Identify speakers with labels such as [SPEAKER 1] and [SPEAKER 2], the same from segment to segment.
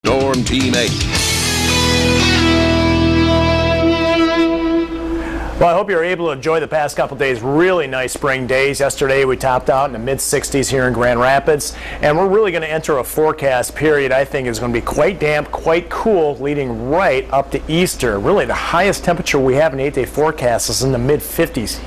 [SPEAKER 1] Storm Team 8.
[SPEAKER 2] Well, I hope you were able to enjoy the past couple days. Really nice spring days. Yesterday we topped out in the mid-60s here in Grand Rapids, and we're really going to enter a forecast period I think is going to be quite damp, quite cool, leading right up to Easter. Really the highest temperature we have in the 8-day forecast is in the mid-50s.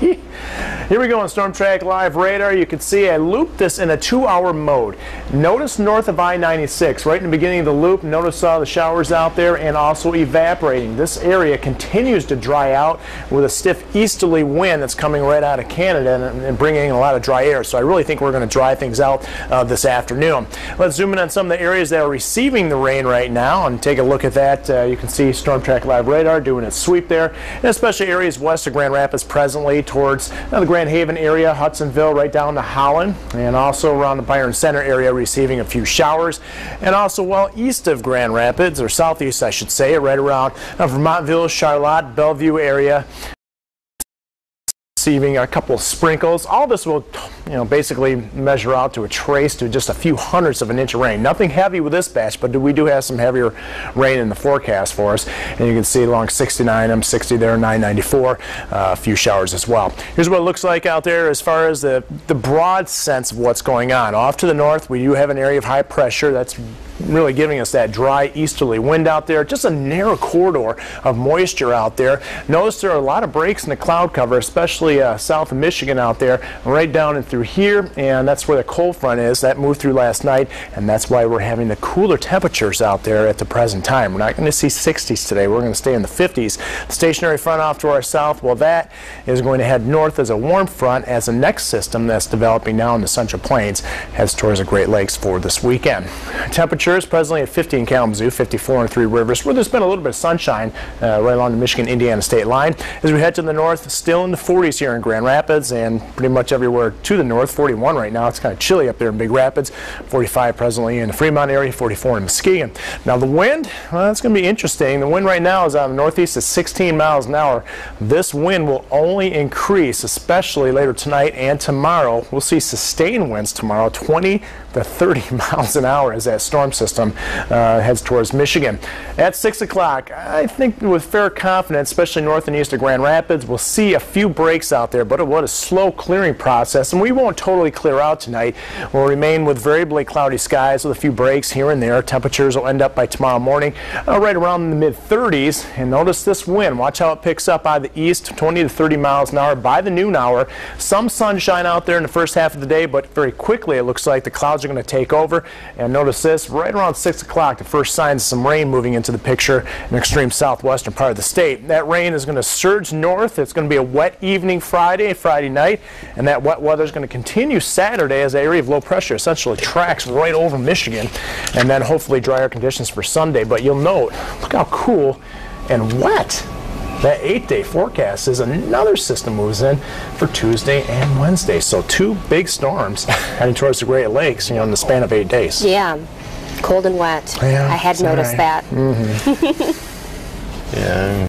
[SPEAKER 2] Here we go on Storm Track Live Radar. You can see I looped this in a 2-hour mode. Notice north of I-96, right in the beginning of the loop, notice all the showers out there and also evaporating. This area continues to dry out with a stiff easterly wind that's coming right out of Canada and bringing in a lot of dry air. So I really think we're going to dry things out this afternoon. Let's zoom in on some of the areas that are receiving the rain right now and take a look at that. You can see Storm Track Live Radar doing its sweep there, and especially areas west of Grand Rapids presently towards the Grand Haven area, Hudsonville, right down to Holland, and also around the Byron Center area receiving a few showers, and also well east of Grand Rapids, or southeast I should say, right around Vermontville, Charlotte, Bellevue area, receiving a couple of sprinkles. All this will, basically measure out to a trace to just a few hundredths of an inch of rain. Nothing heavy with this batch, but we do have some heavier rain in the forecast for us. And you can see along 69, M60 there, 994, a few showers as well. Here's what it looks like out there as far as the broad sense of what's going on. Off to the north, we do have an area of high pressure that's really giving us that dry easterly wind out there. Just a narrow corridor of moisture out there. Notice there are a lot of breaks in the cloud cover, especially south of Michigan out there, right down and through here, and that's where the cold front is. That moved through last night, and that's why we're having the cooler temperatures out there at the present time. We're not going to see 60s today. We're going to stay in the 50s. The stationary front off to our south, well, that is going to head north as a warm front as the next system that's developing now in the Central Plains heads towards the Great Lakes for this weekend. Temperature is presently at 50 in Kalamazoo, 54 in Three Rivers, where there's been a little bit of sunshine right along the Michigan-Indiana state line. As we head to the north, still in the 40s here in Grand Rapids and pretty much everywhere to the north. 41 right now. It's kind of chilly up there in Big Rapids. 45 presently in the Fremont area, 44 in Muskegon. Now the wind, well, that's going to be interesting. The wind right now is out of the northeast at 16 miles an hour. This wind will only increase, especially later tonight and tomorrow. We'll see sustained winds tomorrow, 20 to 30 miles an hour as that storm system heads towards Michigan. At 6 o'clock, I think with fair confidence, especially north and east of Grand Rapids, we'll see a few breaks out there, but what a slow clearing process, and we won't totally clear out tonight. We'll remain with variably cloudy skies with a few breaks here and there. Temperatures will end up by tomorrow morning right around the mid-30s, and notice this wind. Watch how it picks up out of the east, 20 to 30 miles an hour by the noon hour. Some sunshine out there in the first half of the day, but very quickly it looks like the clouds are going to take over. And notice this, right around 6 o'clock, the first signs of some rain moving into the picture in the extreme southwestern part of the state. That rain is going to surge north. It's going to be a wet evening Friday night, and that wet weather is going to continue Saturday as the area of low pressure essentially tracks right over Michigan, and then hopefully drier conditions for Sunday. But you'll note, look how cool and wet that 8-day forecast is. Another system moves in for Tuesday and Wednesday. So two big storms heading towards the Great Lakes, in the span of 8 days.
[SPEAKER 3] Yeah, cold and wet.
[SPEAKER 2] Yeah,
[SPEAKER 3] I had noticed that.
[SPEAKER 2] Mm-hmm.
[SPEAKER 1] Yeah.